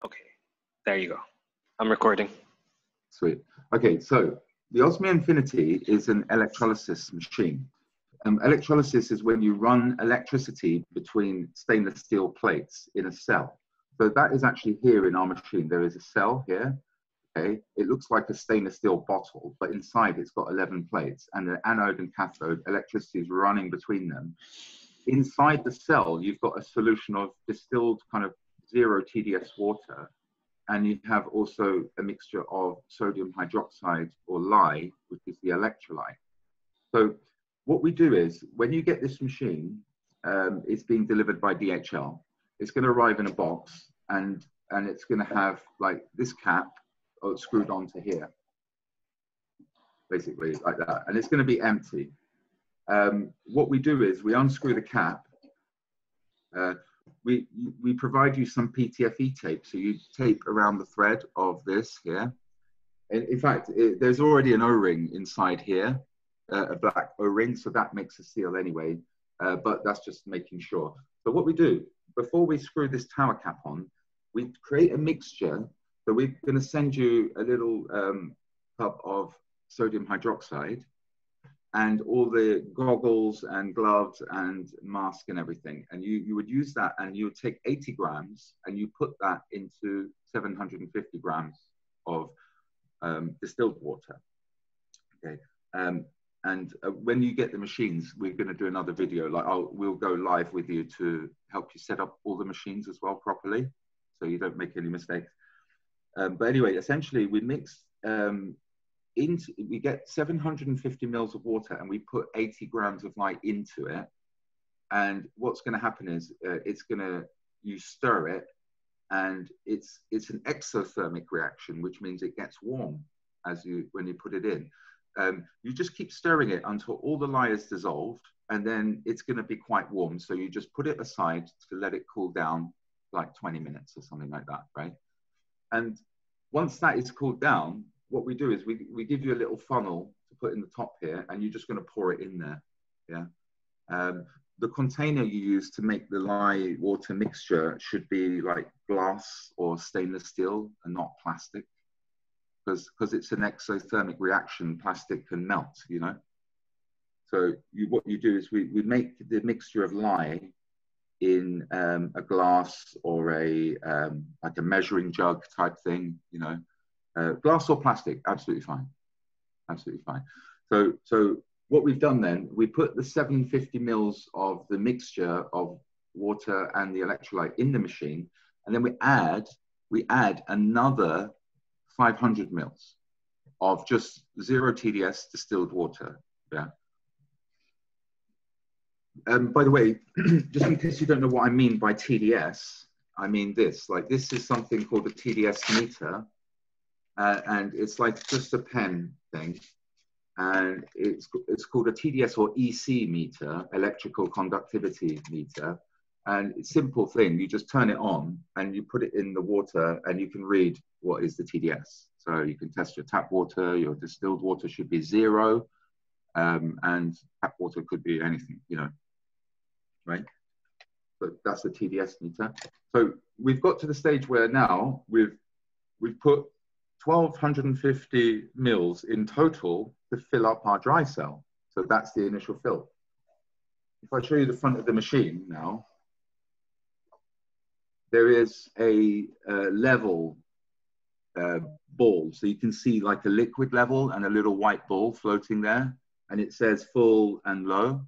Okay, there you go. I'm recording. Sweet. Okay, so the Osmia Infinity is an electrolysis machine. Electrolysis is when you run electricity between stainless steel plates in a cell. So that is actually here in our machine. There is a cell here. Okay, it looks like a stainless steel bottle, but inside it's got 11 plates, and the anode and cathode, electricity is running between them. Inside the cell, you've got a solution of distilled kind of 0 TDS water, and you have also a mixture of sodium hydroxide or lye, which is the electrolyte. So what we do is, when you get this machine, it's being delivered by DHL. It's going to arrive in a box, and it's going to have like this cap screwed onto here, basically like that, and it's going to be empty. What we do is we unscrew the cap. We provide you some PTFE tape, so you tape around the thread of this here. And in fact, there's already an O-ring inside here, a black O-ring, so that makes a seal anyway, but that's just making sure. So what we do, before we screw this tower cap on, we create a mixture. So we're going to send you a little cup of sodium hydroxide, and all the goggles and gloves and mask and everything. And you would use that, and you would take 80 grams and you put that into 750 grams of distilled water. Okay. When you get the machines, we're going to do another video. Like we'll go live with you to help you set up all the machines as well properly, so you don't make any mistakes. But anyway, essentially we mix we get 750 mils of water, and we put 80 grams of lye into it. And what's going to happen is you stir it, and it's an exothermic reaction, which means it gets warm when you put it in. You just keep stirring it until all the lye is dissolved, and then it's going to be quite warm. So you just put it aside to let it cool down, like 20 minutes or something like that, right? And once that is cooled down, what we do is we give you a little funnel to put in the top here, and you're just going to pour it in there. Yeah. The container you use to make the lye water mixture should be like glass or stainless steel and not plastic, because it's an exothermic reaction. Plastic can melt, you know. So what you do is we make the mixture of lye in a glass or like a measuring jug type thing, you know. Glass or plastic, absolutely fine, absolutely fine. So what we've done then, we put the 750 mils of the mixture of water and the electrolyte in the machine, and then we add another 500 mils of just 0 TDS distilled water. Yeah. By the way, just in case you don't know what I mean by TDS, I mean this. Like, this is something called the TDS meter. And it's like just a pen thing, and it's called a TDS or EC meter, electrical conductivity meter. And it's a simple thing. You just turn it on and you put it in the water, and you can read what is the TDS. So you can test your tap water. Your distilled water should be 0, and tap water could be anything, you know, right? But that's the TDS meter. So we've got to the stage where now we've put 1,250 mils in total to fill up our dry cell. So that's the initial fill. If I show you the front of the machine now, there is a level ball. So you can see like a liquid level and a little white ball floating there, and it says full and low.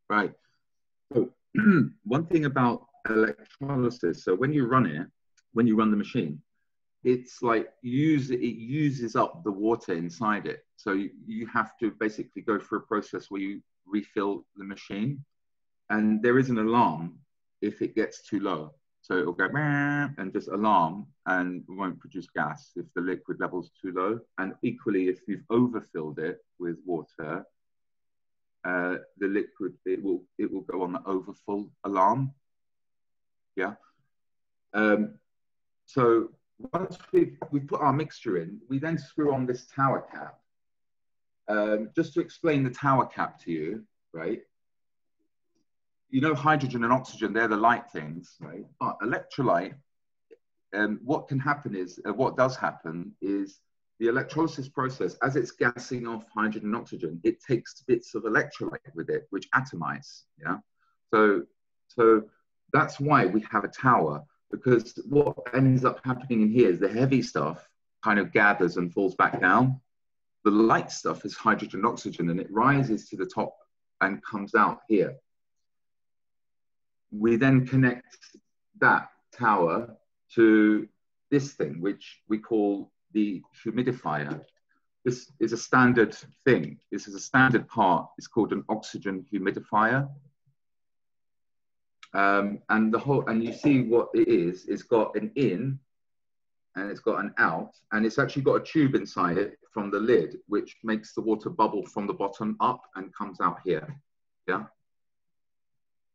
Right. So one thing about electrolysis, so when you run the machine, it's like it uses up the water inside it. So you have to basically go through a process where you refill the machine, and there is an alarm if it gets too low. So it will go and just alarm and won't produce gas if the liquid level's too low. And equally, if you've overfilled it with water, the liquid, it will go on the overfull alarm. Yeah. So once we put our mixture in, we then screw on this tower cap. Just to explain the tower cap to you, right? You know, hydrogen and oxygen, they're the light things, right? But electrolyte, what can happen is, what does happen is the electrolysis process, as it's gassing off hydrogen and oxygen, it takes bits of electrolyte with it, which atomize, yeah? So that's why we have a tower, because what ends up happening in here is the heavy stuff kind of gathers and falls back down. The light stuff is hydrogen and oxygen, and it rises to the top and comes out here. We then connect that tower to this thing, which we call the humidifier. This is a standard thing. This is a standard part. It's called an oxygen humidifier. And you see what it is. It's got an in and it's got an out, and it's actually got a tube inside it from the lid, which makes the water bubble from the bottom up and comes out here. Yeah.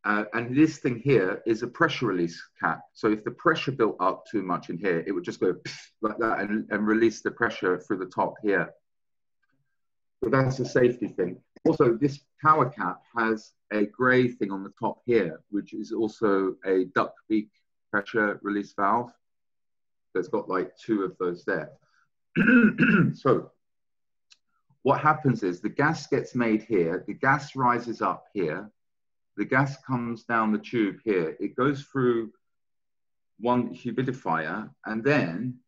And this thing here is a pressure release cap. So if the pressure built up too much in here, it would just go like that and release the pressure through the top here. So that's a safety thing. Also, this tower cap has a gray thing on the top here, which is also a duct beak pressure release valve. So it's got like 2 of those there. So what happens is the gas gets made here, the gas rises up here, the gas comes down the tube here, it goes through one humidifier, and then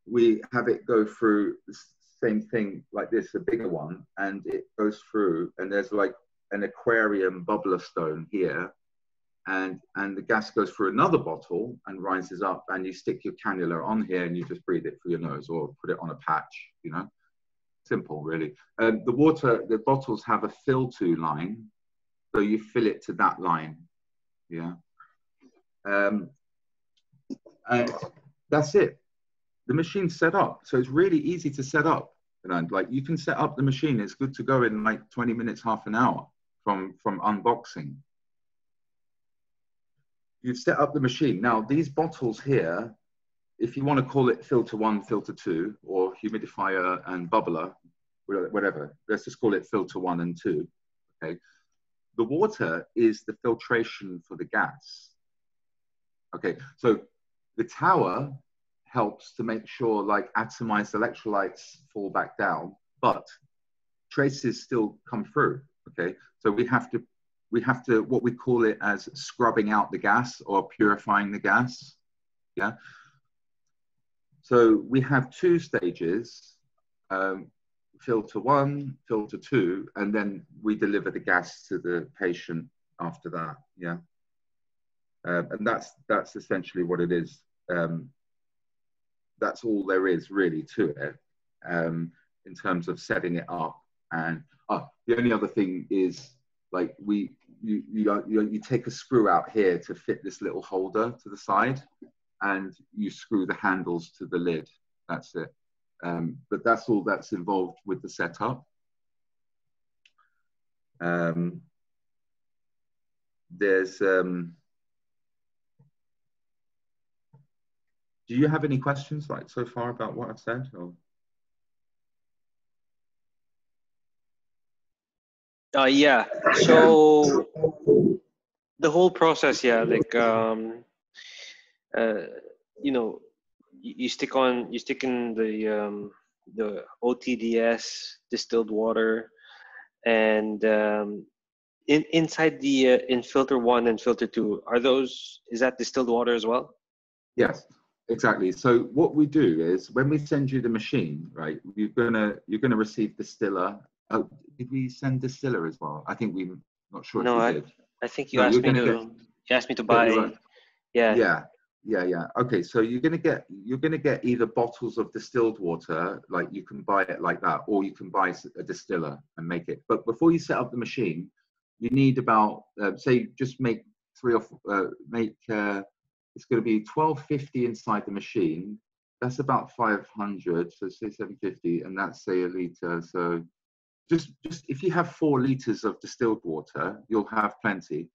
we have it go through the same thing like this, a bigger one, and it goes through, and there's like an aquarium bubbler stone here, and the gas goes through another bottle and rises up, and you stick your cannula on here and you just breathe it through your nose or put it on a patch, you know. Simple, really. The bottles have a fill to line, so you fill it to that line, yeah. And that's it. The machine's set up, so it's really easy to set up. And like, you can set up the machine. It's good to go in like 20 minutes, half an hour from unboxing. You've set up the machine. Now, these bottles here, if you want to call it filter 1, filter 2, or humidifier and bubbler, whatever, let's just call it filter 1 and 2, okay? The water is the filtration for the gas. Okay, so the tower helps to make sure like atomized electrolytes fall back down, but traces still come through, okay? So we have to, what we call it as scrubbing out the gas or purifying the gas, yeah? So we have 2 stages, filter 1, filter 2, and then we deliver the gas to the patient after that, yeah? And that's essentially what it is. That's all there is really to it in terms of setting it up. And the only other thing is like you take a screw out here to fit this little holder to the side, and you screw the handles to the lid. That's it. But that's all that's involved with the setup. Do you have any questions like so far about what I've said? Or? Yeah. So the whole process, yeah, like you know, you stick in the OTDS distilled water, and inside the in filter 1 and filter 2, is that distilled water as well? Yes. Exactly. So what we do is when we send you the machine, right, you're gonna receive distiller. Oh, did we send distiller as well? I think we're not sure. No, if we did. I think you asked me to buy. Yeah. Okay, so you're gonna get either bottles of distilled water, like you can buy it like that, or you can buy a distiller and make it. But before you set up the machine, you need about say just make it's going to be 1250 inside the machine. That's about 500. So say 750, and that's say a liter. So just if you have 4 liters of distilled water, you'll have plenty,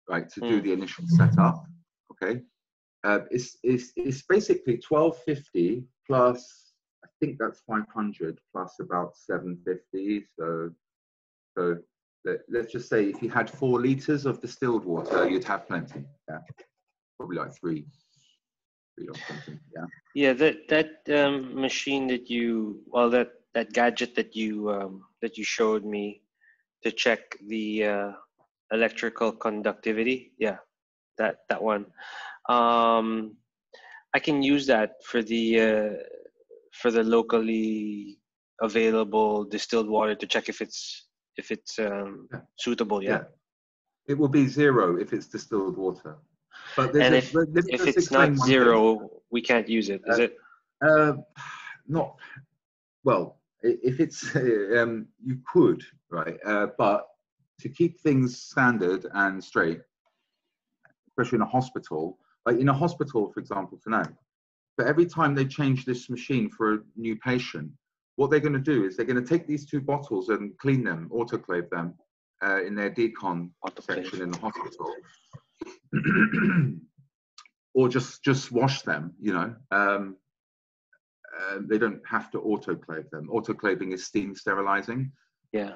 right, to do the initial setup. Okay, it's basically 1250 plus, I think that's 500 plus about 750. So let's just say if you had 4 liters of distilled water, you'd have plenty. Yeah. Probably like 3. or something. Yeah. Yeah, that machine that you, well, that gadget that you showed me to check the electrical conductivity. Yeah, that one. I can use that for the locally available distilled water to check if it's Yeah. suitable. Yeah. Yeah. It will be 0 if it's distilled water. But And let me if just it's explain not one thing. 0, we can't use it. Is it? Not well. If it's you could, right? But to keep things standard and straight, especially in a hospital, like in a hospital, for example, tonight. But every time they change this machine for a new patient, what they're going to do is they're going to take these 2 bottles and clean them, autoclave them in their decon section in the hospital, or just wash them. You know, they don't have to autoclave them. Autoclaving is steam sterilizing. Yeah.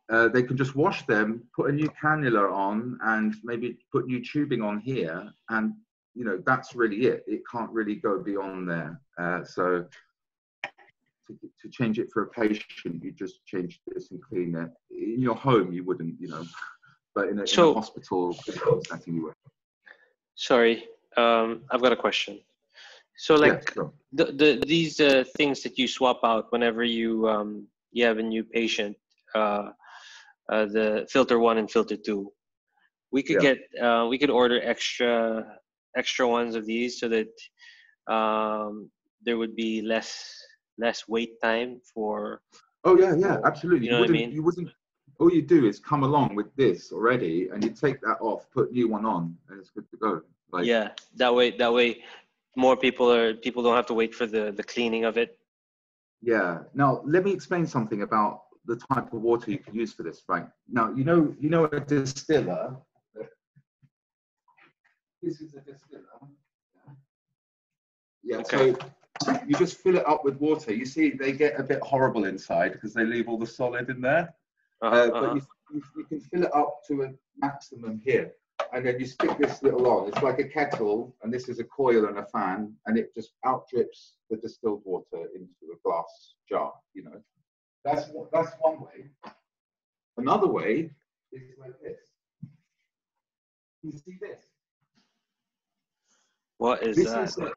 They can just wash them, put a new cannula on, and maybe put new tubing on here, and you know that's really it. It can't really go beyond there. So to change it for a patient, you just change this and clean it. In your home, you wouldn't, you know, but in a hospital setting, you would. Sorry, I've got a question. So like, yeah, sure. These things that you swap out whenever you have a new patient, the filter 1 and filter 2, we could get we could order extra ones of these so that there would be less wait time for. Oh yeah, absolutely. You know what I mean? You wouldn't. All you do is come along with this already, and you take that off, put new one on, and it's good to go. Like, yeah, that way more people don't have to wait for the cleaning of it. Yeah. Now let me explain something about the type of water you can use for this, right? Now you know a distiller. This is a distiller. Yeah. Okay. So you just fill it up with water. You see, they get a bit horrible inside because they leave all the solid in there. But you can fill it up to a maximum here, and then you stick this little on. It's like a kettle, and this is a coil and a fan, and it just out drips the distilled water into a glass jar. You know, that's one way. Another way is like this. You see this? What is that?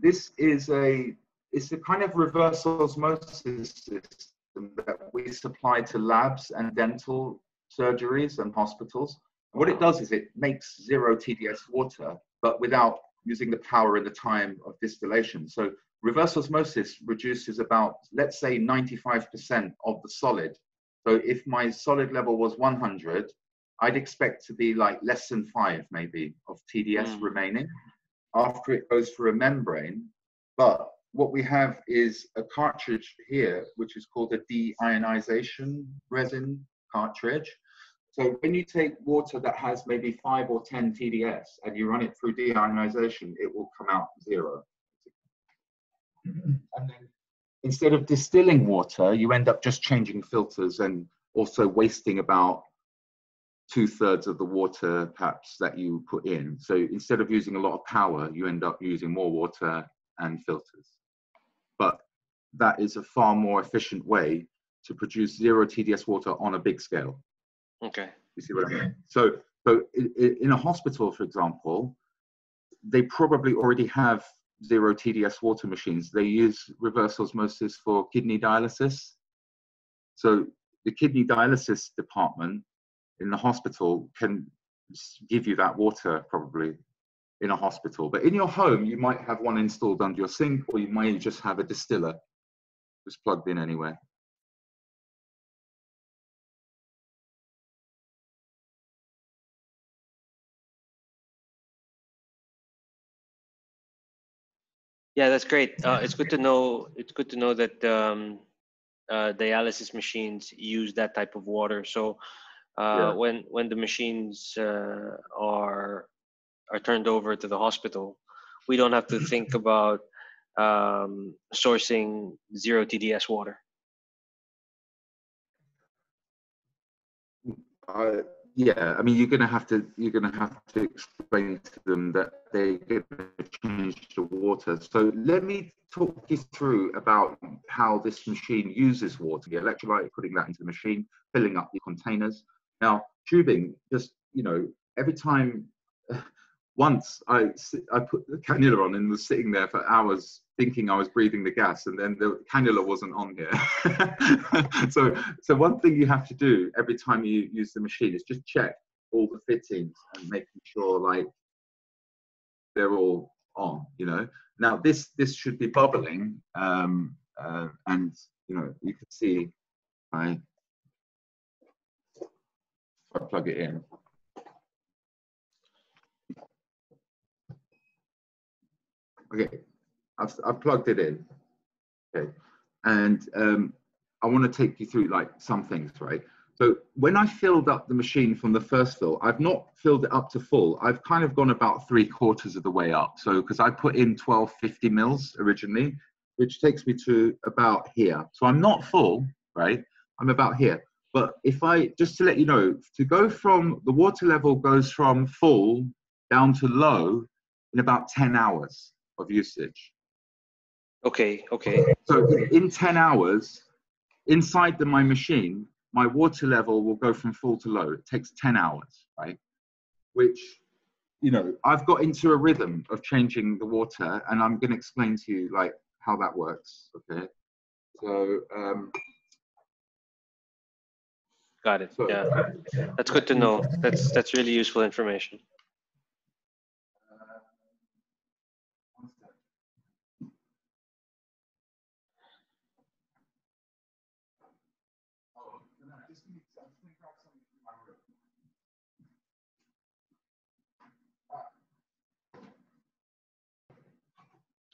It's a kind of reverse osmosis system that we supply to labs and dental surgeries and hospitals. And what it does is it makes 0 TDS water, but without using the power and the time of distillation. So reverse osmosis reduces about, let's say, 95% of the solid. So if my solid level was 100, I'd expect to be like less than 5 maybe of TDS remaining after it goes through a membrane. But what we have is a cartridge here, which is called a deionization resin cartridge. So when you take water that has maybe 5 or 10 TDS and you run it through deionization, it will come out 0. And then instead of distilling water, you end up just changing filters and also wasting about 2/3 of the water perhaps that you put in. So instead of using a lot of power, you end up using more water and filters. But that is a far more efficient way to produce 0 TDS water on a big scale. Okay. You see what I mean? So in a hospital, for example, they probably already have 0 TDS water machines. They use reverse osmosis for kidney dialysis. So the kidney dialysis department in the hospital can give you that water probably in a hospital. But in your home, you might have one installed under your sink, or you might just have a distiller just plugged in anywhere. Yeah, that's great. It's good to know. It's good to know that dialysis machines use that type of water. So when the machines are turned over to the hospital, we don't have to think about sourcing 0 TDS water. yeah, I mean, you're gonna have to explain to them that they're gonna change the water. So let me talk you through about how this machine uses water, the electrolyte, putting that into the machine, filling up the containers. Now, tubing, just, you know, every time, once I put the cannula on and was sitting there for hours thinking I was breathing the gas, and then the cannula wasn't on here. So one thing you have to do every time you use the machine is just check all the fittings and making sure like they're all on, you know. Now this should be bubbling, and you know, you can see I plug it in. Okay, I've plugged it in. Okay, and I want to take you through like some things, right? So when I filled up the machine from the first fill, I've not filled it up to full. I've kind of gone about 3/4 of the way up. So because I put in 1250 mils originally, which takes me to about here. So I'm not full, right? I'm about here. But if I, just to let you know, to go from, the water level goes from full down to low in about 10 hours of usage. Okay, okay. So in 10 hours, inside my machine, my water level will go from full to low. It takes 10 hours, right? Which, you know, I've got into a rhythm of changing the water, and I'm going to explain to you like how that works, okay? So, Got it. Yeah, that's good to know. That's really useful information.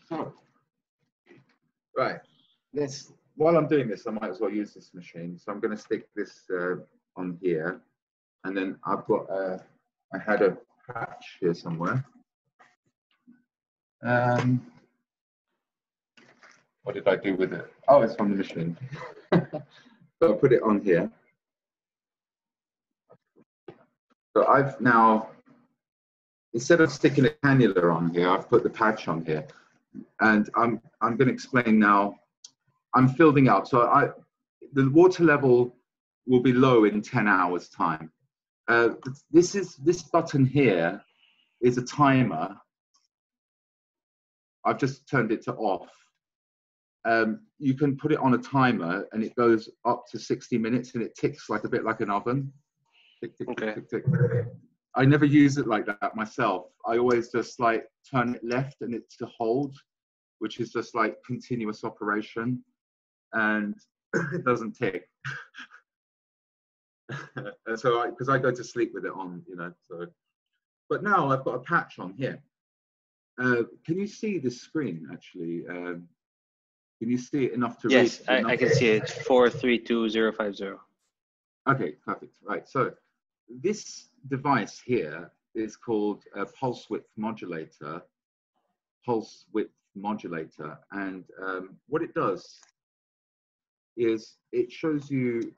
So, right, while I'm doing this, I might as well use this machine. So I'm going to stick this on here, and then I've got I had a patch here somewhere. What did I do with it? Oh, it's on the machine. So I'll put it on here. So I've now, instead of sticking a cannula on here, I've put the patch on here. And I'm going to explain now. I'm filling up. So the water level will be low in 10 hours time. This button here is a timer. I've just turned it to off. You can put it on a timer and it goes up to 60 minutes and it ticks like a bit like an oven. Tick, tick, Okay. tick, tick, tick. I never use it like that myself. I always just like turn it left and it's to hold, which is just like continuous operation, and it doesn't tick. And so because I go to sleep with it on, you know, so. But now I've got a patch on here. Can you see the screen actually? Can you see it enough to read? Yes, I can see it. 432050. Okay, perfect. Right. So this device here is called a pulse width modulator. And what it does is it shows you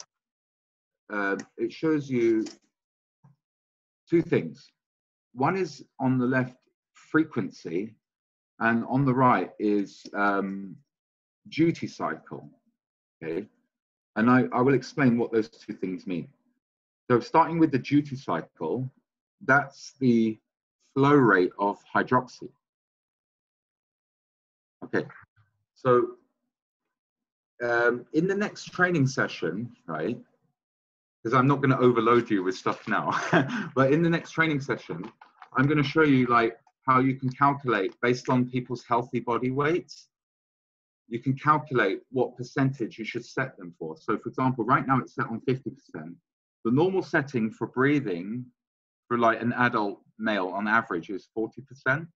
two things. One is on the left, frequency, and on the right is duty cycle. Okay, and I will explain what those two things mean. So starting with the duty cycle, that's the flow rate of hydroxy. Okay, so in the next training session, right, because I'm not going to overload you with stuff now, but in the next training session, I'm going to show you like how you can calculate based on people's healthy body weights. You can calculate what percentage you should set them for. So for example, right now it's set on 50%. The normal setting for breathing for like an adult male on average is 40%.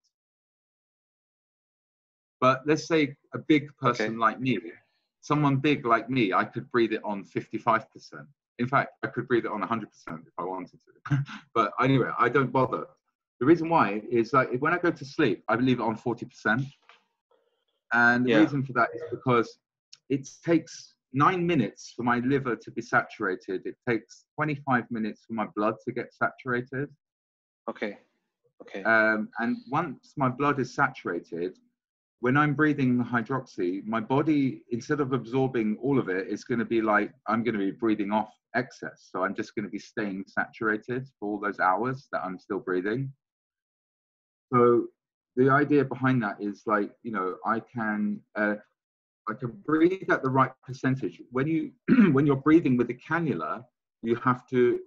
But let's say a big person like me, someone big like me, I could breathe it on 55%. In fact, I could breathe it on 100% if I wanted to. But anyway, I don't bother. The reason why is like when I go to sleep, I leave it on 40%. And the reason for that is because it takes, 9 minutes for my liver to be saturated. It takes 25 minutes for my blood to get saturated. Okay. Okay. And once my blood is saturated, when I'm breathing the hydroxy, my body, instead of absorbing all of it, is going to be like, I'm going to be breathing off excess. So I'm just going to be staying saturated for all those hours that I'm still breathing. So the idea behind that is like, you know, I can breathe at the right percentage. When you when you're breathing with the cannula, you have to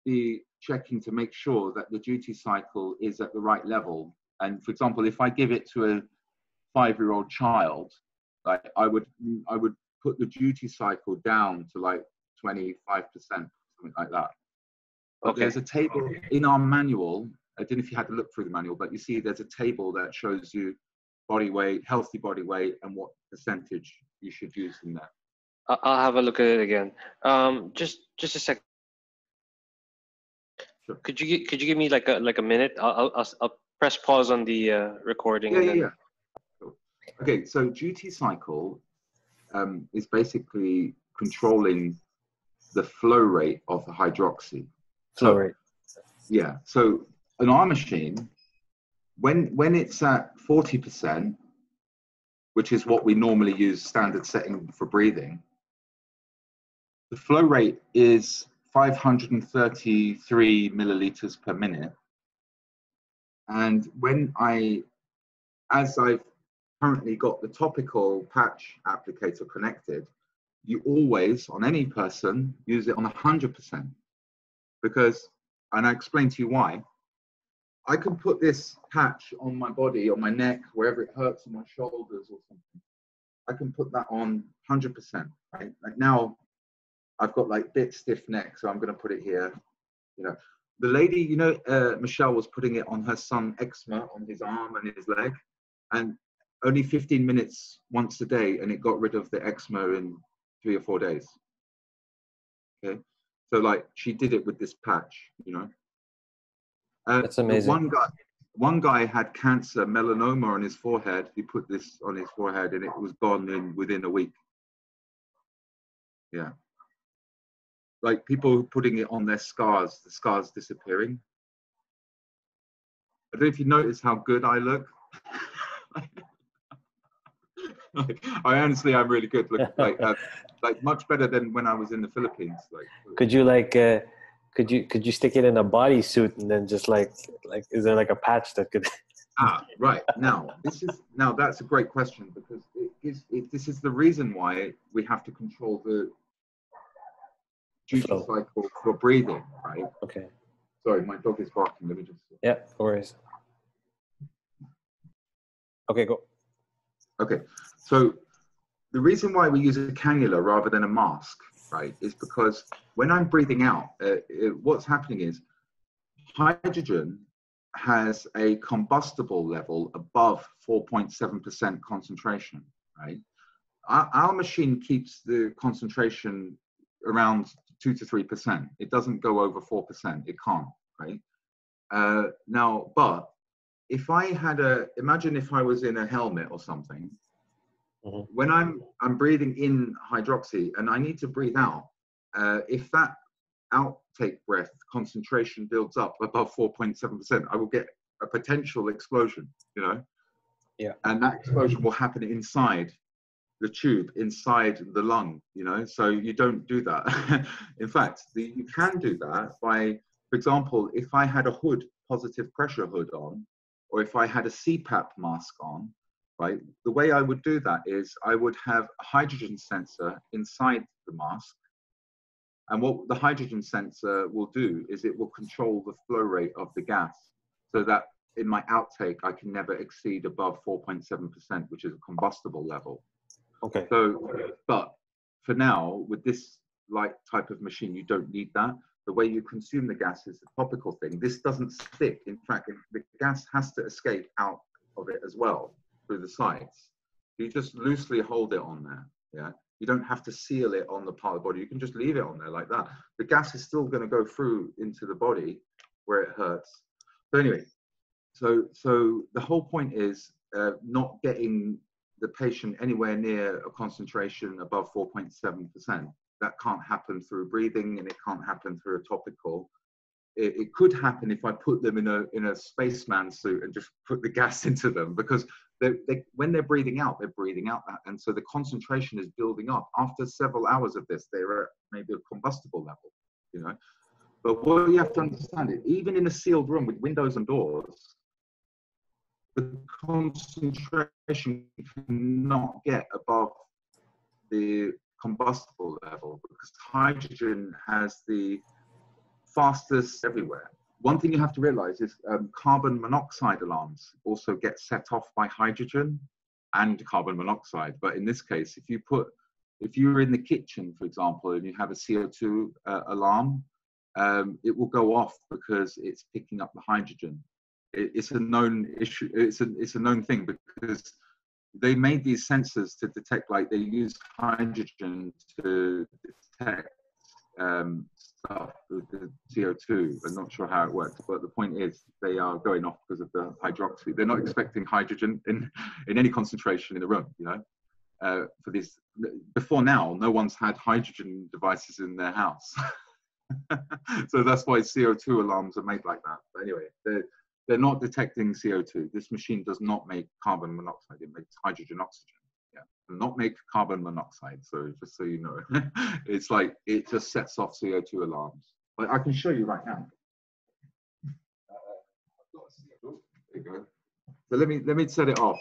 be checking to make sure that the duty cycle is at the right level. And for example, if I give it to a 5-year-old child, like I would put the duty cycle down to like 25%, something like that. But Okay. there's a table in our manual. I don't know if you had to look through the manual, but you see there's a table that shows you body weight, healthy body weight, and what percentage you should use in there. I'll have a look at it again. Just a sec. Sure. Could you give me like a minute? I'll press pause on the recording. Yeah. Okay, so duty cycle is basically controlling the flow rate of the hydroxy. Flow rate. Yeah. So an R machine, when it's at 40%, which is what we normally use standard setting for breathing, the flow rate is 533 milliliters per minute. And as I've currently got the topical patch applicator connected, you always, on any person, use it on 100%. Because, and I explain to you why, I can put this patch on my body, on my neck, wherever it hurts, on my shoulders or something. I can put that on 100%, right? Like now, I've got like bit stiff neck, so I'm going to put it here. You know, the lady, you know, Michelle was putting it on her son eczema on his arm and his leg, and only 15 minutes once a day, and it got rid of the eczema in 3 or 4 days. Okay, so like she did it with this patch, you know. That's amazing. One guy had cancer, melanoma on his forehead. He put this on his forehead, and it was gone within a week. Yeah. Like people putting it on their scars, the scars disappearing. I don't know if you notice how good I look. I'm really good. Look, like much better than when I was in the Philippines. Like, could you stick it in a bodysuit and then just like is there like a patch that could? Right. Now that's a great question, because this is the reason why we have to control the duty cycle for breathing, right? Okay. Sorry, my dog is barking. Let me just. Yeah, no worries. Okay, go. Okay, so the reason why we use a cannula rather than a mask, right, is because when I'm breathing out, what's happening is hydrogen has a combustible level above 4.7% concentration, right? Our machine keeps the concentration around 2 to 3%. It doesn't go over 4%. It can't, right? Now, but if I had imagine if I was in a helmet or something, when I'm breathing in hydroxy and I need to breathe out, if that outtake breath concentration builds up above 4.7%, I will get a potential explosion, you know? Yeah. And that explosion will happen inside the tube, inside the lung, you know? So you don't do that. In fact, you can do that by, for example, if I had a hood, positive pressure hood on, or if I had a CPAP mask on, right? The way I would do that is I would have a hydrogen sensor inside the mask. And what the hydrogen sensor will do is it will control the flow rate of the gas, so that in my outtake, I can never exceed above 4.7%, which is a combustible level. Okay. So, but for now, with this light type of machine, you don't need that. The way you consume the gas is the topical thing. This doesn't stick. In fact, the gas has to escape out of it as well through the sides. You just loosely hold it on there. Yeah. You don't have to seal it on the part of the body. You can just leave it on there like that. The gas is still going to go through into the body where it hurts. So anyway, so the whole point is not getting the patient anywhere near a concentration above 4.7%. That can't happen through breathing, and it can't happen through a topical. It could happen if I put them in a spaceman suit and just put the gas into them, because when they're breathing out that, and so the concentration is building up. After several hours of this, they're at maybe a combustible level, you know. But what you have to understand is, even in a sealed room with windows and doors, the concentration cannot get above the combustible level, because hydrogen has the fastest everywhere. One thing you have to realize is carbon monoxide alarms also get set off by hydrogen and carbon monoxide. But in this case, if you're in the kitchen, for example, and you have a CO2 alarm, it will go off because it's picking up the hydrogen. It's a known issue. It's a known thing, because they made these sensors to detect, like they use hydrogen to detect stuff with the CO2. I'm not sure how it works, but the point is they are going off because of the hydroxy. They're not expecting hydrogen in any concentration in the room, you know. For this, before now, no one's had hydrogen devices in their house. So that's why CO2 alarms are made like that. But anyway, they're not detecting CO2. This machine does not make carbon monoxide. It makes hydrogen oxygen. Yeah, not make carbon monoxide. So just so you know, it's like it just sets off CO2 alarms. But I can show you right now. There you go. So let me set it off.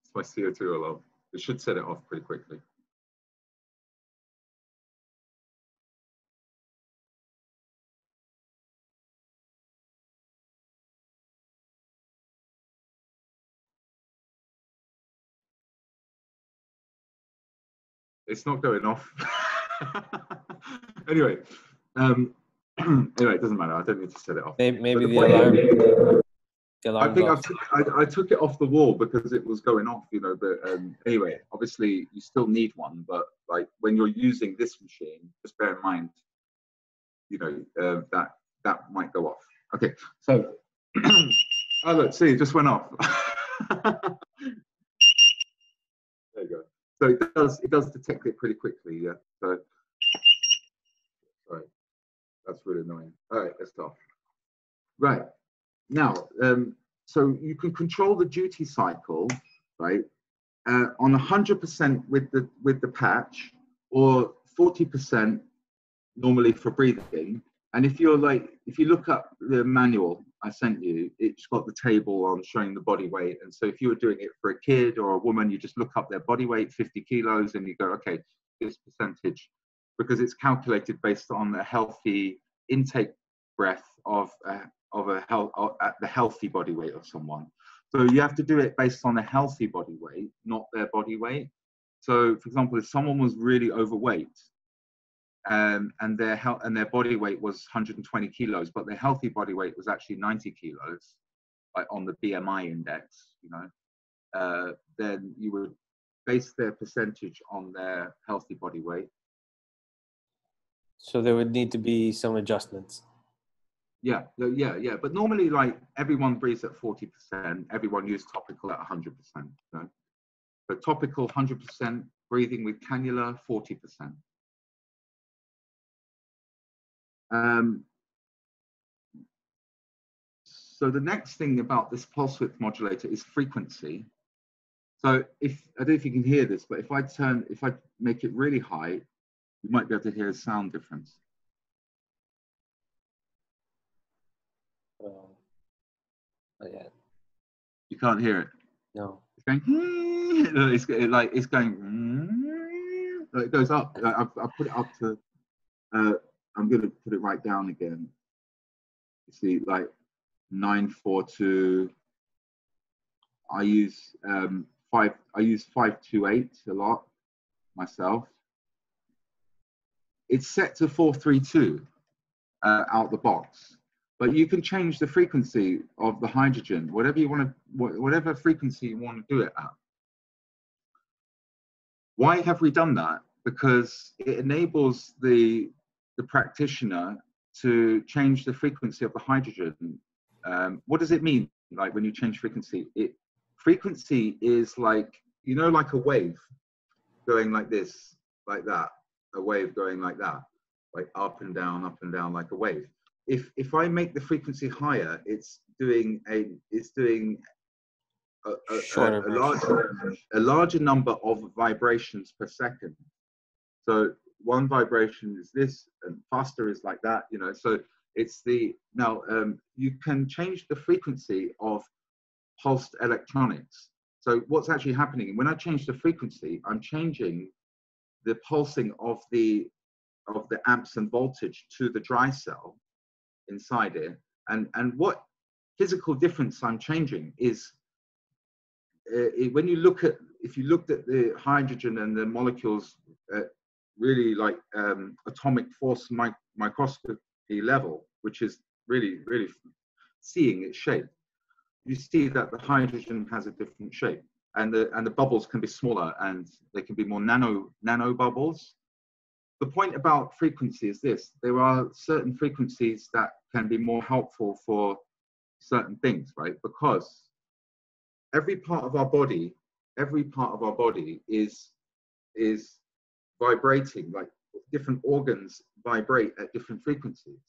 It's my CO2 alarm. It should set it off pretty quickly. It's not going off. Anyway, anyway, it doesn't matter. I don't need to set it off. Maybe the alarm. I think I took it off the wall because it was going off, you know. But anyway, obviously you still need one. But like when you're using this machine, just bear in mind, you know, that might go off. Okay, so oh look, see, it just went off. There you go. So it does detect it pretty quickly, yeah. So sorry, that's really annoying. All right, let's stop. Right now, so you can control the duty cycle, right, on 100% with the patch, or 40% normally for breathing. And if you look up the manual I sent you, it's got the table on showing the body weight. And so if you were doing it for a kid or a woman, you just look up their body weight, 50 kilos, and you go, okay, this percentage, because it's calculated based on a healthy intake breath of the healthy body weight of someone. So you have to do it based on a healthy body weight, not their body weight. So for example, if someone was really overweight, and their body weight was 120 kilos, but their healthy body weight was actually 90 kilos, like on the BMI index, you know, then you would base their percentage on their healthy body weight. So there would need to be some adjustments. Yeah. But normally, like everyone breathes at 40%. Everyone uses topical at 100%. You know? So topical 100%, breathing with cannula 40%. So the next thing about this pulse width modulator is frequency. So I don't know if you can hear this, but if I make it really high, you might be able to hear a sound difference. Not yet. You can't hear it. No. It's going. It's going. It goes up. I put it up to. I'm going to put it right down again. You see, like 942. I use 528 a lot myself. It's set to 432 out the box, but you can change the frequency of the hydrogen, whatever you want to, whatever frequency you want to do it at. Why have we done that? Because it enables the practitioner to change the frequency of the hydrogen What does it mean? Like when you change frequency, frequency is like, you know, like a wave going like this, like that, a wave going like that, like up and down, like a wave. If I make the frequency higher, it's doing a Shorter version. a larger number of vibrations per second. So one vibration is this, and faster is like that, you know. So it's now you can change the frequency of pulsed electronics. So what's actually happening when I change the frequency, I'm changing the pulsing of the amps and voltage to the dry cell inside it. And what physical difference I'm changing is when you look at, if you looked at the hydrogen and the molecules really like atomic force microscopy level, which is really seeing its shape, you see that the hydrogen has a different shape, and the bubbles can be smaller and they can be more nano bubbles. The point about frequency is this: there are certain frequencies that can be more helpful for certain things, right? Because every part of our body is vibrating, like different organs vibrate at different frequencies.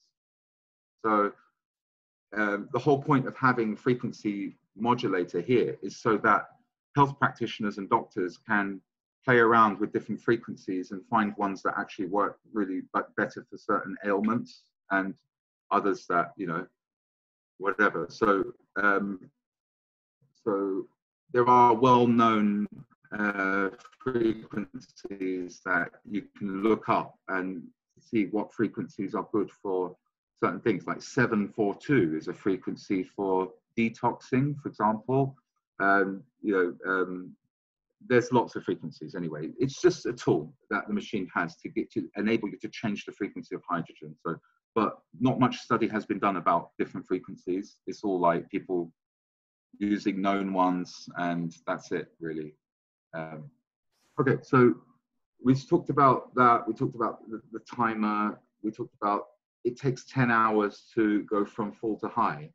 So the whole point of having frequency modulator here is so that health practitioners and doctors can play around with different frequencies and find ones that actually work really better for certain ailments, and others that, you know, whatever. So so there are well-known frequencies that you can look up and see what frequencies are good for certain things. Like 742 is a frequency for detoxing, for example. You know, there's lots of frequencies anyway. It's just a tool that the machine has to enable you to change the frequency of hydrogen. So, but not much study has been done about different frequencies. It's all like people using known ones, and that's it really. Okay, so we talked about that. We talked about the timer. We talked about it takes 10 hours to go from full to high.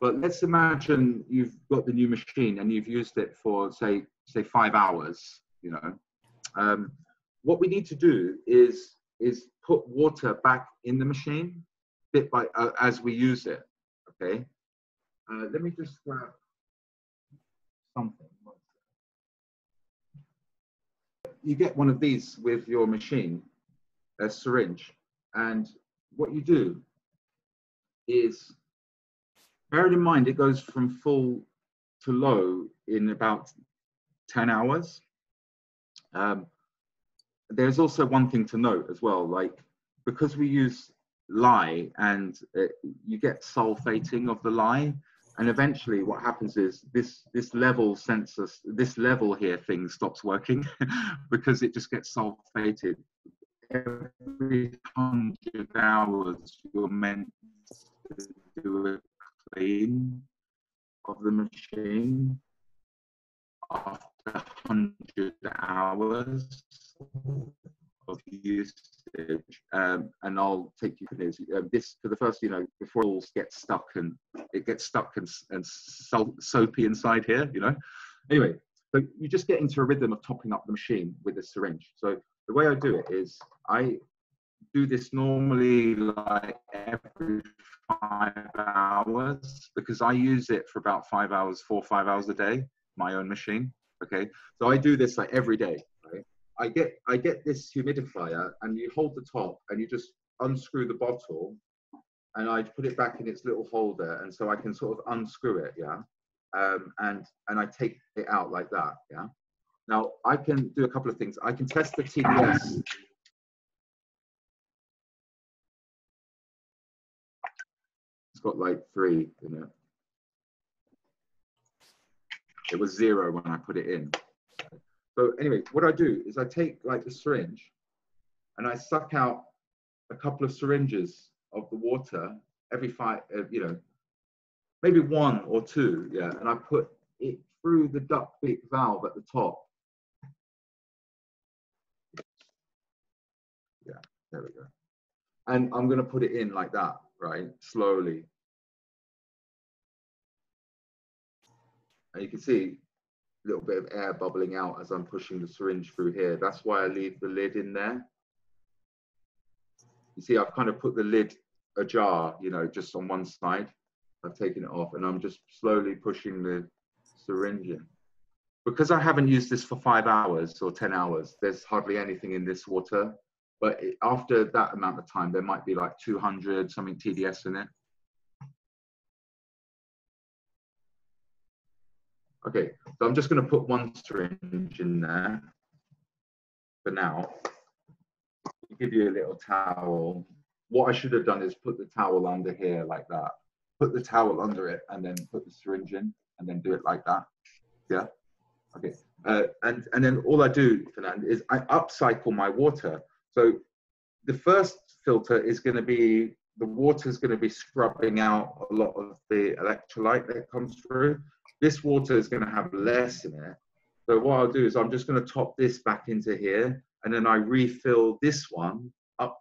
But let's imagine you've got the new machine and you've used it for say 5 hours. You know, what we need to do is put water back in the machine bit by as we use it. Okay, let me just grab something. You get one of these with your machine, a syringe, and what you do is, bearing in mind it goes from full to low in about 10 hours. There's also one thing to note as well, like because we use lye and you get sulfating of the lye, and eventually what happens is this level sensor, this level here thing stops working because it just gets sulfated. Every 100 hours you're meant to do a clean of the machine after 100 hours of usage, and I'll take you through this. This for the first, you know, before it all gets stuck and soapy inside here, you know. Anyway, so you just get into a rhythm of topping up the machine with a syringe. So the way I do it is I do this normally like every 5 hours, because I use it for about 5 hours, 4 or 5 hours a day, my own machine. Okay, so I do this like every day, right? I get this humidifier, and you hold the top and you just unscrew the bottle, and I put it back in its little holder, and so I can sort of unscrew it, yeah, and I take it out like that, yeah. Now I can do a couple of things. I can test the TDS. It's got like 3 in it. It was 0 when I put it in. So anyway, what I do is I take like the syringe and I suck out a couple of syringes of the water every 5, you know, maybe 1 or 2, yeah, and I put it through the duct beak valve at the top. Yeah, there we go. And I'm going to put it in like that, right, slowly. And you can see a little bit of air bubbling out as I'm pushing the syringe through here. That's why I leave the lid in there. You see, I've kind of put the lid ajar, you know, just on one side. I've taken it off and I'm just slowly pushing the syringe in. Because I haven't used this for 5 hours or 10 hours, there's hardly anything in this water. But after that amount of time, there might be like 200 something TDS in it. Okay, so I'm just going to put one syringe in there for now. I'll give you a little towel. What I should have done is put the towel under here like that. Put the towel under it and then put the syringe in and then do it like that. Yeah. Okay. And then all I do, Fernand, is I upcycle my water. So the first filter is going to be, the water is going to be scrubbing out a lot of the electrolyte that comes through. This water is going to have less in it. So what I'll do is I'm just going to top this back into here, and then I refill this one up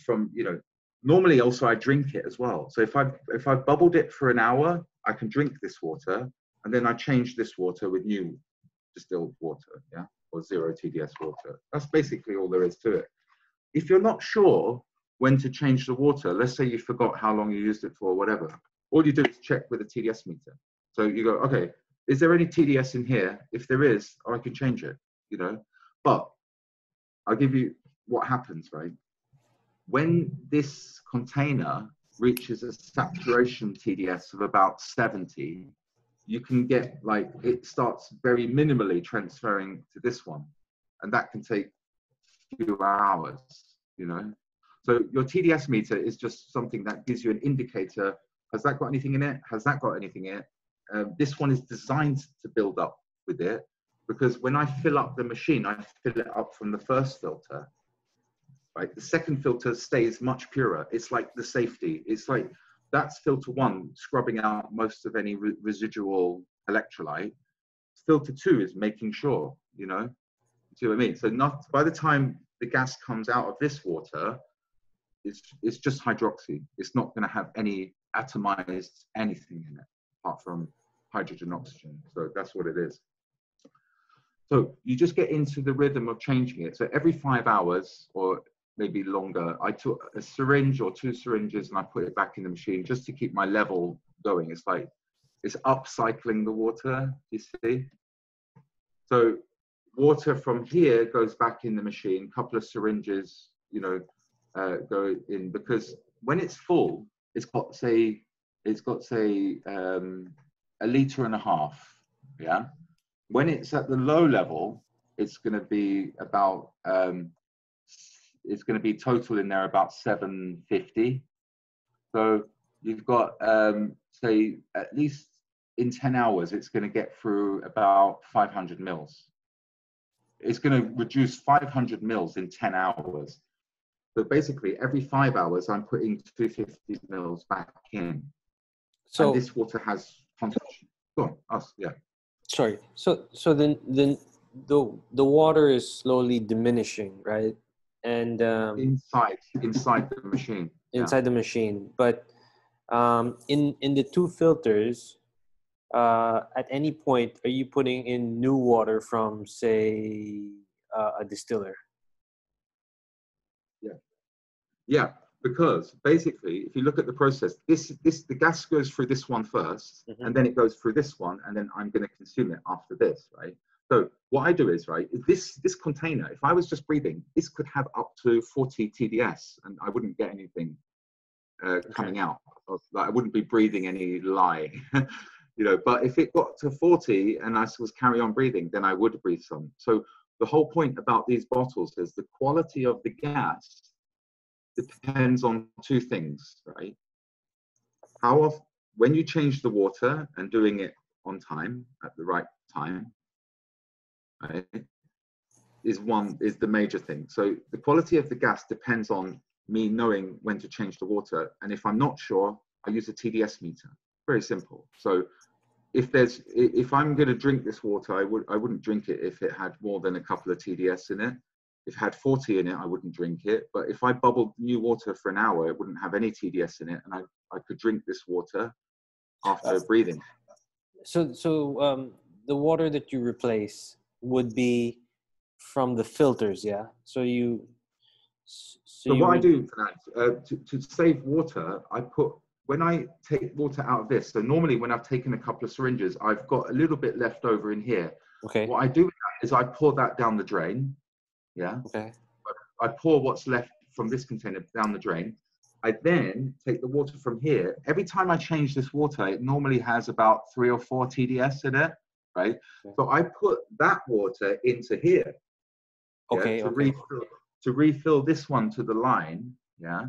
from, you know, normally also I drink it as well. So if I've bubbled it for an hour, I can drink this water, and then I change this water with new distilled water, yeah, or 0 TDS water. That's basically all there is to it. If you're not sure when to change the water, let's say you forgot how long you used it for, whatever, all you do is check with a TDS meter. So you go, okay, is there any TDS in here? If there is, I can change it, you know. But I'll give you what happens, right? When this container reaches a saturation TDS of about 70, you can get, like, it starts very minimally transferring to this one. And that can take a few hours, you know. So your TDS meter is just something that gives you an indicator. Has that got anything in it? Has that got anything in it? This one is designed to build up with it, because when I fill up the machine, I fill it up from the first filter, right? The second filter stays much purer. It's like the safety. It's like, that's filter 1, scrubbing out most of any residual electrolyte. Filter 2 is making sure, you know, see what I mean? So not, by the time the gas comes out of this water, it's just hydroxy. It's not going to have any atomized anything in it, apart from hydrogen, oxygen. So that's what it is. So you just get into the rhythm of changing it. So every 5 hours or maybe longer, I took a syringe or 2 syringes and I put it back in the machine just to keep my level going. It's like, it's upcycling the water, you see? So water from here goes back in the machine, a couple of syringes, you know, go in, because when it's full, it's got say 1.5 liters, yeah. When it's at the low level, it's going to be about it's going to be total in there about 750. So you've got say at least in 10 hours, it's going to get through about 500 mils. It's going to reduce 500 mils in 10 hours. So basically, every 5 hours, I'm putting 250 mils back in. So and this water has concentration. Go on, us, yeah. Sorry. So then the water is slowly diminishing, right? And inside the machine. Inside the machine, but in the 2 filters, at any point, are you putting in new water from, say, a distiller? Yeah, because basically, if you look at the process, the gas goes through this one first, mm-hmm. and then it goes through this one, and then I'm going to consume it after this, right? So what I do is, right, this container, if I was just breathing, this could have up to 40 TDS, and I wouldn't get anything coming out. Like, I wouldn't be breathing any lye, you know. But if it got to 40 and I was carry on breathing, then I would breathe some. So the whole point about these bottles is the quality of the gas depends on 2 things, right? How often, when you change the water and doing it on time, at the right time, right, is the major thing. So the quality of the gas depends on me knowing when to change the water. And if I'm not sure, I use a TDS meter. Very simple. So if I'm going to drink this water, I wouldn't drink it if it had more than a couple of TDS in it. If it had 40 in it, I wouldn't drink it. But if I bubbled new water for an hour, it wouldn't have any TDS in it, and I could drink this water after breathing. the water that you replace would be from the filters, yeah? So So you what I would, do, Fernand, to save water, when I take water out of this, so normally when I've taken a couple of syringes, I've got a little bit left over in here. okay, What I do with that is I pour that down the drain, yeah? okay, I pour what's left from this container down the drain. I then take the water from here. Every time I change this water, it normally has about 3 or 4 TDS in it, right? Okay. So I put that water into here, yeah, okay, okay. to refill this one to the line, yeah?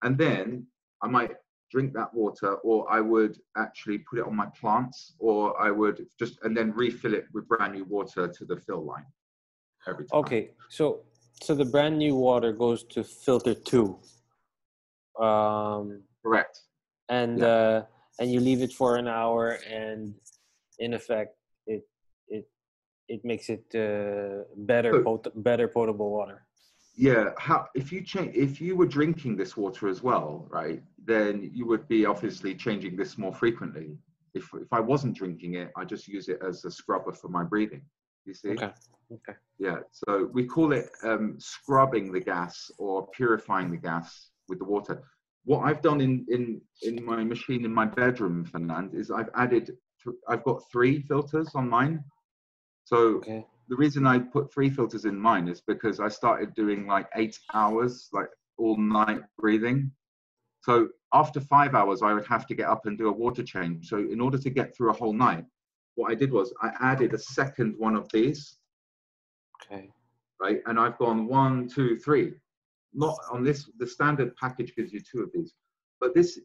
And then I might drink that water, or I would actually put it on my plants, or I would just, and then refill it with brand new water to the fill line every time. Okay, so the brand new water goes to filter 2. Correct. And Yeah. and you leave it for an hour, and in effect it makes it better potable water. Yeah, if you were drinking this water as well, right, then you would be obviously changing this more frequently. If I wasn't drinking it, I just use it as a scrubber for my breathing. You see? Okay. Yeah, so we call it scrubbing the gas or purifying the gas with the water. What I've done in my machine in my bedroom, Fernand, is I've got 3 filters on mine. So Okay. the reason I put 3 filters in mine is because I started doing like 8 hours, like all night breathing. So after 5 hours, I would have to get up and do a water change. So in order to get through a whole night, what I did was I added a second one of these. Okay. Right, and I've gone 1, 2, 3. Not on this. The standard package gives you 2 of these, but this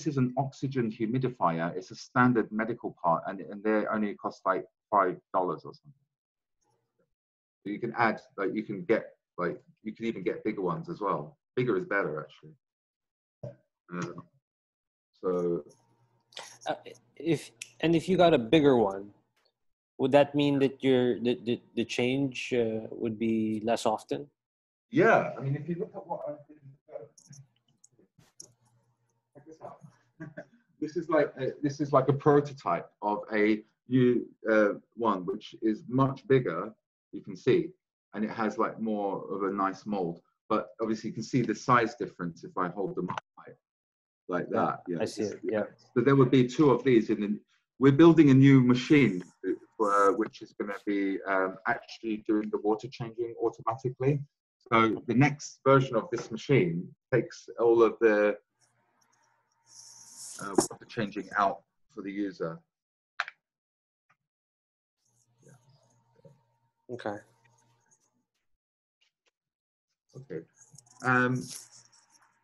is an oxygen humidifier. It's a standard medical part, and they only cost like $5 or something. So you can add, like, you can even get bigger ones as well. Bigger is better, actually. So if you got a bigger one, would that mean that the change would be less often? yeah, I mean, if you look at what I did, check this out. This is like a prototype of a new one, which is much bigger. You can see, and it has like more of a nice mold. But obviously, you can see the size difference if I hold them up like that. Yeah, I see it. Yeah. So there would be 2 of these, and then we're building a new machine which is going to be actually doing the water changing automatically. So the next version of this machine takes all of the water changing out for the user. Yeah. Okay. Okay.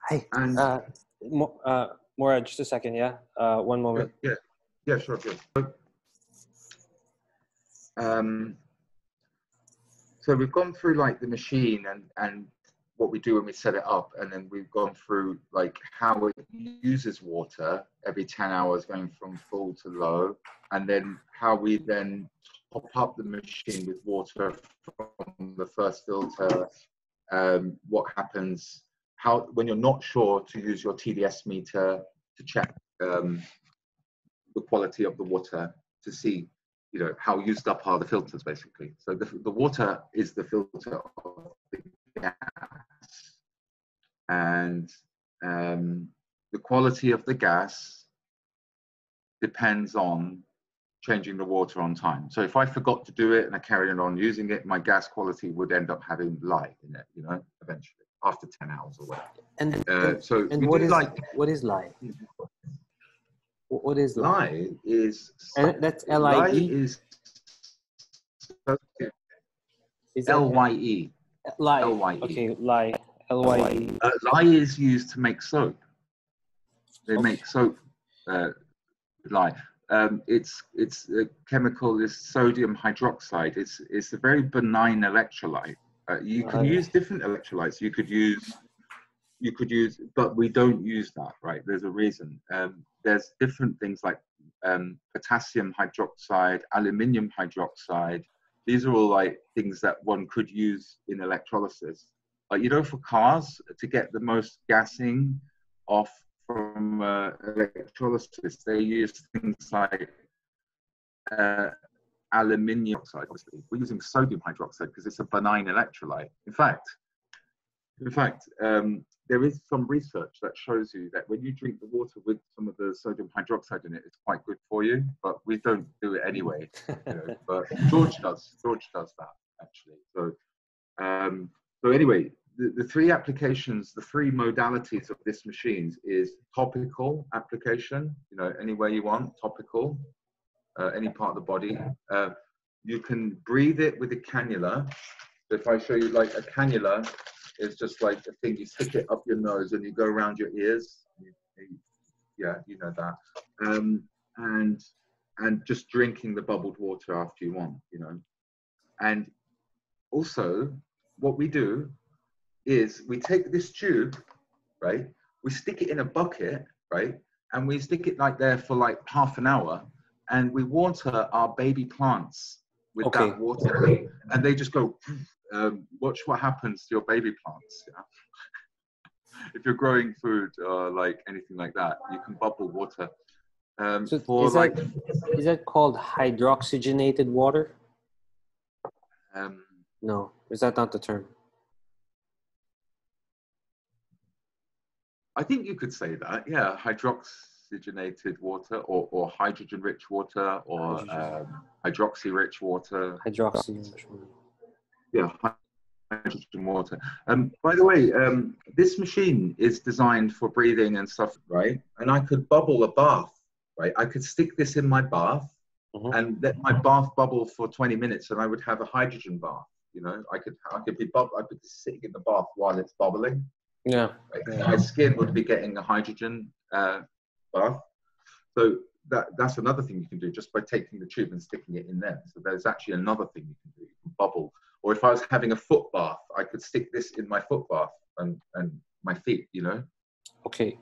Hey. And Maura, just a second. Yeah. One moment. Yeah. Sure. So we've gone through like the machine and what we do when we set it up, and then we've gone through like how it uses water every 10 hours going from full to low, and then how we then top up the machine with water from the first filter. What happens when you're not sure to use your TDS meter to check the quality of the water to see, you know, how used up are the filters, basically. So the water is the filter of the gas, and the quality of the gas depends on changing the water on time. So if I forgot to do it and I carried on using it, my gas quality would end up having lye in it, you know, eventually after 10 hours or whatever. And what is lye? What is lye? Lye is, that's L-I-E? Lye is L-Y-E. Lye. L-Y-E. Okay, lye. L-Y-E. Lye is used to make soap. They make soap lye. It's a chemical is sodium hydroxide. It's a very benign electrolyte. You can use different electrolytes. You could use, but we don't use that, right? There's a reason. There's different things like potassium hydroxide, aluminium hydroxide. These are all like things that one could use in electrolysis. Like, you know, for cars, to get the most gassing off from electrolysis, they use things like aluminium oxide. Obviously, we're using sodium hydroxide because it's a benign electrolyte. In fact, there is some research that shows you that when you drink the water with some of the sodium hydroxide in it, it's quite good for you. But we don't do it anyway. But George does. George does that actually. So anyway, the three applications, the three modalities of this machine is topical application. Anywhere you want, topical, any part of the body. You can breathe it with a cannula. If I show you, like, a cannula is just like a thing, you stick it up your nose and you go around your ears. Yeah, you know that. And just drinking the bubbled water after you want, And also, what we do is we take this tube, right? We stick it in a bucket, right? And we stick it like there for like half an hour, and we water our baby plants with that water, and they just go. Watch what happens to your baby plants. Yeah? If you're growing food or like anything like that, you can bubble water. So is that called hydroxygenated water? No, is that not the term? I think you could say that. Yeah, hydroxygenated water, or hydrogen-rich water, or hydroxy-rich water. Hydroxy-rich water. Yeah, hydrogen water. By the way, this machine is designed for breathing and stuff, right? And I could bubble a bath, right? I could stick this in my bath and let my bath bubble for 20 minutes, and I would have a hydrogen bath. I could be sitting in the bath while it's bubbling. Yeah. Right? My skin would be getting a hydrogen bath. So that's another thing you can do just by taking the tube and sticking it in there. So there's actually another thing you can do. You can bubble. Or if I was having a foot bath, I could stick this in my foot bath and my feet, Okay.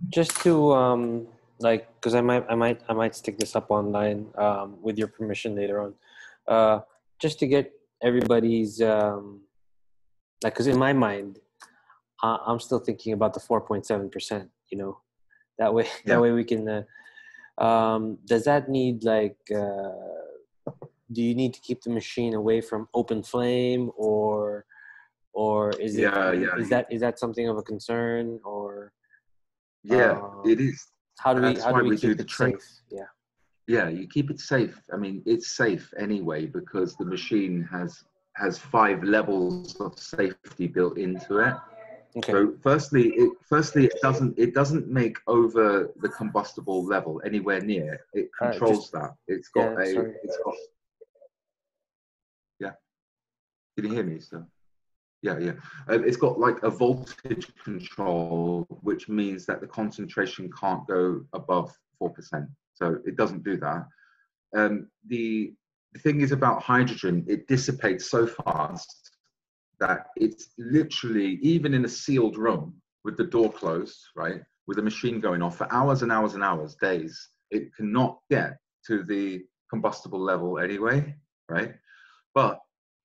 Just to because I might stick this up online with your permission later on. Just to get everybody's because in my mind, I'm still thinking about the 4.7%. That way we can. Does that need do you need to keep the machine away from open flame, or is it? Is that something of a concern, or? Yeah, it is. How do we keep it safe? Yeah, you keep it safe. I mean, it's safe anyway because the machine has 5 levels of safety built into it. Okay. So firstly, it doesn't make over the combustible level anywhere near. It controls that. It's got yeah. Can you hear me? So yeah. It's got like a voltage control, which means that the concentration can't go above 4%. So it doesn't do that. The thing is about hydrogen, it dissipates so fast that it's literally, even in a sealed room with the door closed, right, with the machine going off for hours and hours and hours, days, it cannot get to the combustible level anyway, right? But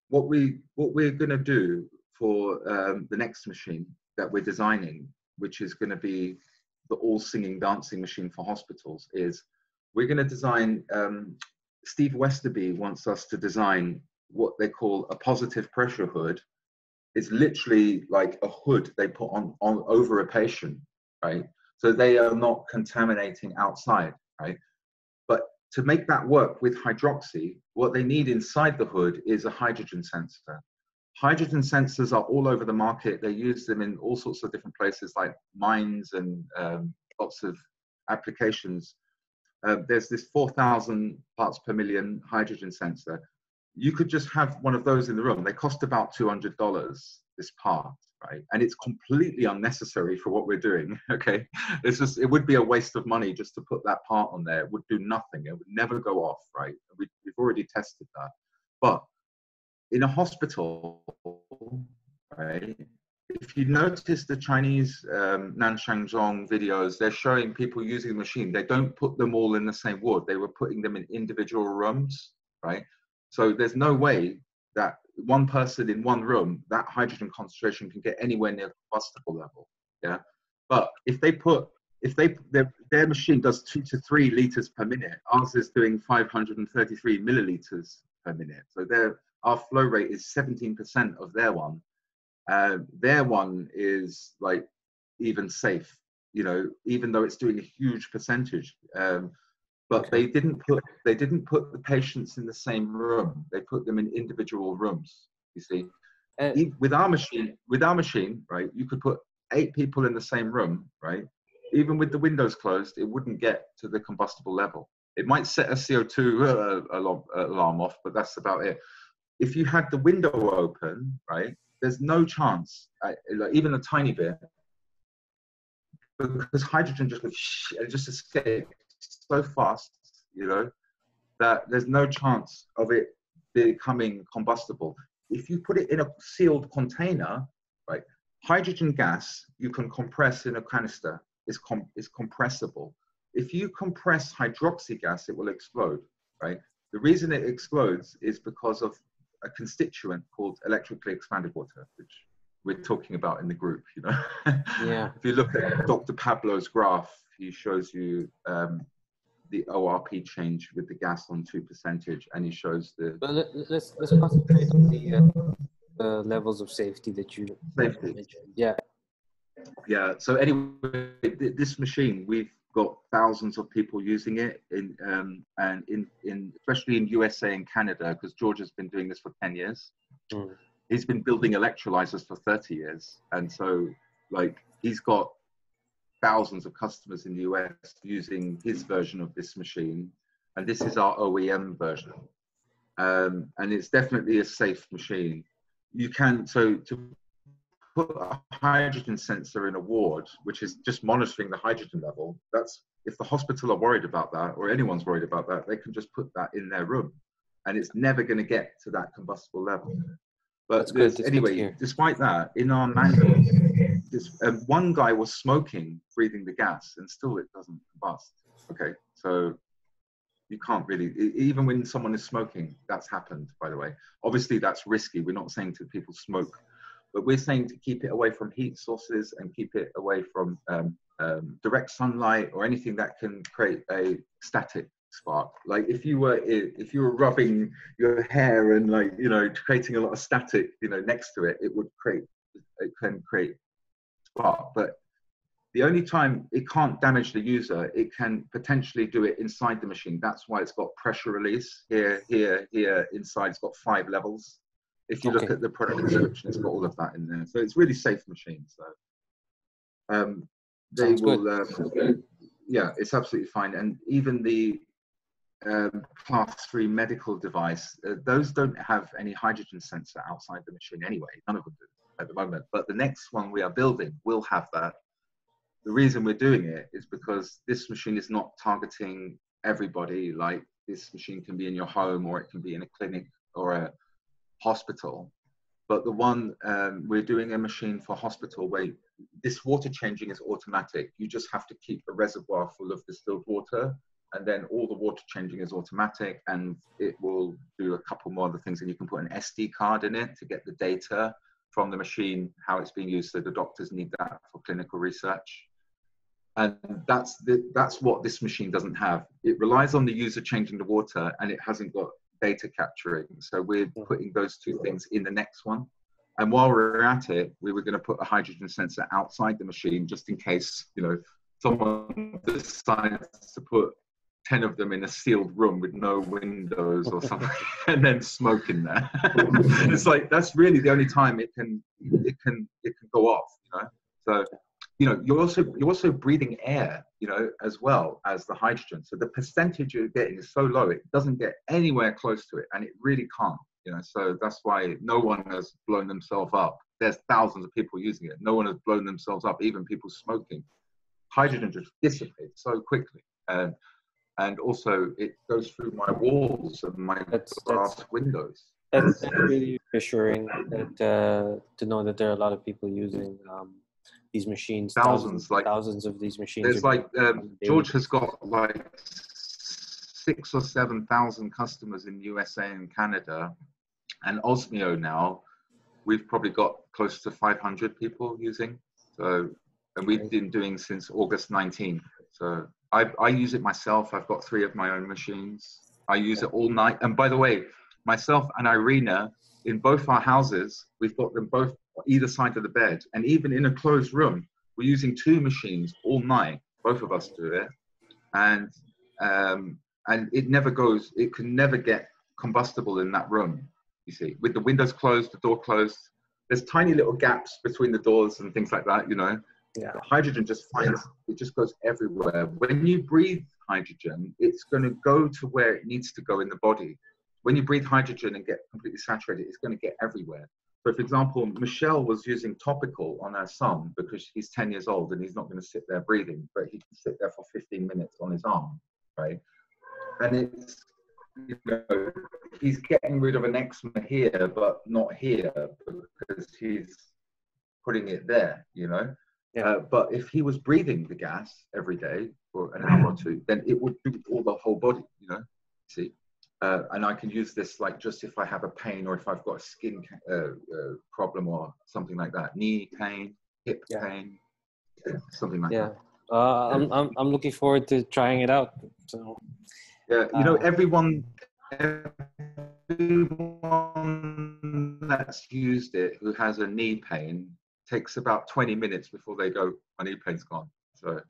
what we're going to do for the next machine that we're designing, which is going to be the all-singing dancing machine for hospitals, is we're going to design, Steve Westerby wants us to design what they call a positive pressure hood. It's literally like a hood they put on over a patient, right? So they are not contaminating outside, right? But to make that work with hydroxy, what they need inside the hood is a hydrogen sensor. Hydrogen sensors are all over the market. They use them in all sorts of different places like mines and lots of applications. There's this 4,000 parts per million hydrogen sensor. You could just have one of those in the room. They cost about $200, this part, right? And it's completely unnecessary for what we're doing, okay? It would be a waste of money just to put that part on there. It would do nothing. It would never go off, right? We've already tested that. But in a hospital, right, if you notice the Chinese Nanshan Zhong videos, they're showing people using the machine. They don't put them all in the same ward. They were putting them in individual rooms, right? So there's no way that one person in one room, that hydrogen concentration can get anywhere near the combustible level, yeah? But if they put if their machine does 2 to 3 liters per minute, ours is doing 533 milliliters per minute. So our flow rate is 17% of their one. Their one is like even safe, you know, even though it's doing a huge percentage. But they didn't put the patients in the same room. They put them in individual rooms. You see, with our machine, right? You could put 8 people in the same room, right? Even with the windows closed, it wouldn't get to the combustible level. It might set a CO2 alarm off, but that's about it. If you had the window open, right, there's no chance, like even a tiny bit, because hydrogen just escapes so fast, you know, that there's no chance of it becoming combustible. If you put it in a sealed container, right, hydrogen gas you can compress in a canister. Is compressible. If you compress hydroxy gas, it will explode, right? The reason it explodes is because of a constituent called electrically expanded water, which we're talking about in the group, you know. Yeah. If you look at Dr. Pablo's graph, he shows you the ORP change with the gas on 2%, and he shows the. But let's concentrate on the levels of safety that you mentioned. Yeah. Yeah. So anyway, this machine, we've got thousands of people using it and especially in USA and Canada, because George has been doing this for 10 years. Mm. He's been building electrolyzers for 30 years. And so like he's got thousands of customers in the US using his version of this machine. And this is our OEM version. And it's definitely a safe machine. You can, so to put a hydrogen sensor in a ward, which is just monitoring the hydrogen level, that's, if the hospital are worried about that, or anyone's worried about that, they can just put that in their room, and it's never going to get to that combustible level. But anyway, despite that, in our manual, one guy was smoking, breathing the gas, and still it doesn't combust. Okay, so you can't really, even when someone is smoking, that's happened, by the way. Obviously, that's risky. We're not saying to people smoke, but we're saying to keep it away from heat sources and keep it away from direct sunlight or anything that can create a static spark. Like if you were rubbing your hair and, like, you know, creating a lot of static, you know, next to it, it can create spark. But the only time it can't damage the user, it can potentially do it inside the machine. That's why it's got pressure release here, inside. It's got 5 levels. If you look at the product description, it's got all of that in there. So it's really safe machine. So they will, yeah, it's absolutely fine. And even the class 3 medical device, those don't have any hydrogen sensor outside the machine anyway. None of them do at the moment. But the next one we are building will have that. The reason we're doing it is because this machine is not targeting everybody. Like, this machine can be in your home, or it can be in a clinic or a hospital. But the one we're doing a machine for hospital where this water changing is automatic. You just have to keep a reservoir full of distilled water, and then all the water changing is automatic, and it will do a couple more other things. And you can put an SD card in it to get the data from the machine, how it's being used. So the doctors need that for clinical research. And that's what this machine doesn't have. It relies on the user changing the water, and it hasn't got data capturing. So we're putting those 2 things in the next one. And while we're at it, we were going to put a hydrogen sensor outside the machine, just in case, you know, someone decides to put 10 of them in a sealed room with no windows or something, and then smoke in there. It's like, that's really the only time it can go off, you know. So, you know, you're also breathing air, you know, as well as the hydrogen. So the percentage you're getting is so low, it doesn't get anywhere close to it, and it really can't, you know. So that's why no one has blown themselves up. There's thousands of people using it. No one has blown themselves up, even people smoking. Hydrogen just dissipates so quickly. And also it goes through my walls and my glass windows. That's really reassuring that, to know that there are a lot of people using these machines. Thousands of these machines. There's like George has got like 6,000 or 7,000 customers in USA and Canada, and Osmio now we've probably got close to 500 people using. So and we've been doing since August 19th. So I use it myself. I've got 3 of my own machines. I use it all night. And by the way, myself and Irina, in both our houses, we've got them both on either side of the bed. And even in a closed room, we're using 2 machines all night. Both of us do it. And it never goes, it can never get combustible in that room, you see. With the windows closed, the door closed, there's tiny little gaps between the doors and things like that, you know. Yeah. The hydrogen just finds, it just goes everywhere. When you breathe hydrogen, it's going to go to where it needs to go in the body. When you breathe hydrogen and get completely saturated, it's going to get everywhere. So, for example, Michelle was using topical on her son because he's 10 years old and he's not going to sit there breathing, but he can sit there for 15 minutes on his arm, right? And it's, you know, he's getting rid of an eczema here, but not here because he's putting it there, you know. Yeah. But if he was breathing the gas every day for an hour or 2, then it would do all the whole body, you know. See, and I can use this like just if I have a pain or if I've got a skin problem or something like that, knee pain, hip pain, something like that. I'm looking forward to trying it out. So. Yeah, you know, everyone that's used it who has a knee pain takes about 20 minutes before they go, my knee pain's gone. So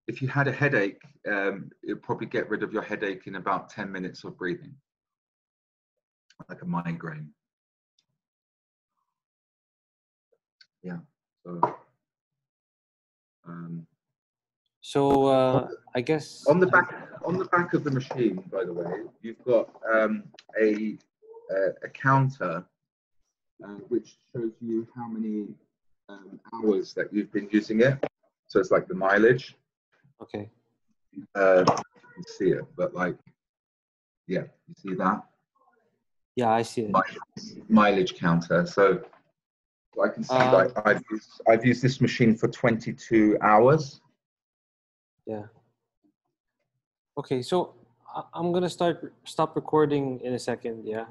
if you had a headache, it'll probably get rid of your headache in about 10 minutes of breathing, like a migraine. Yeah. So I guess on the back of the machine, by the way, you've got a counter which shows you how many hours that you've been using it. So it's like the mileage. Okay. You can see it, but like, yeah, you see that? Yeah, I see it. Mileage counter. So I can see that I've used this machine for 22 hours. Yeah. Okay, so I'm gonna stop recording in a second. Yeah.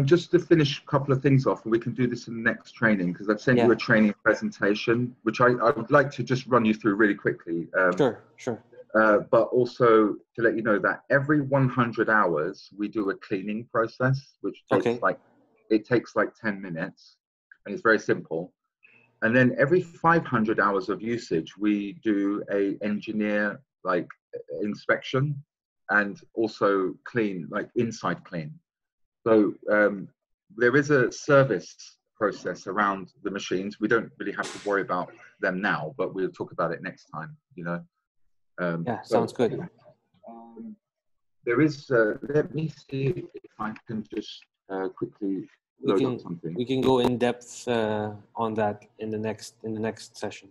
Just to finish a couple of things off, and we can do this in the next training because I've sent you a training presentation, which I would like to just run you through really quickly. Sure. But also to let you know that every 100 hours we do a cleaning process, which takes like 10 minutes, and it's very simple. And then every 500 hours of usage, we do a engineer like inspection and also clean, like inside clean. So there is a service process around the machines. We don't really have to worry about them now, but we'll talk about it next time, you know. Sounds good. There is, let me see if I can just quickly load up something. We can go in depth on that in the next session.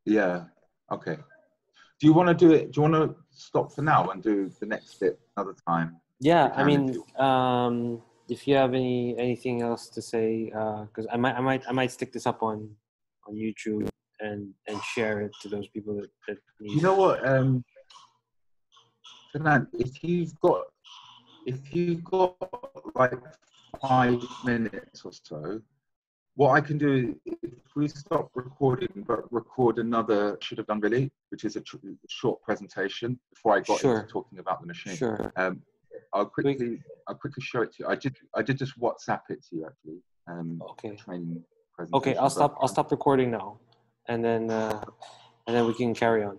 Yeah. Okay. Do you want to do it? Do you want to stop for now and do the next bit another time? Yeah, I mean, if you have anything else to say, because I might stick this up on YouTube and share it to those people that need. You know what, Fernand, if you've got like 5 minutes or so, what I can do if we stop recording, but record another, should have done really, which is a short presentation before I got into talking about the machine. Sure. I'll quickly show it to you. I did just WhatsApp it to you actually. Okay. Training presentation. Okay, I'll stop recording now, and then we can carry on.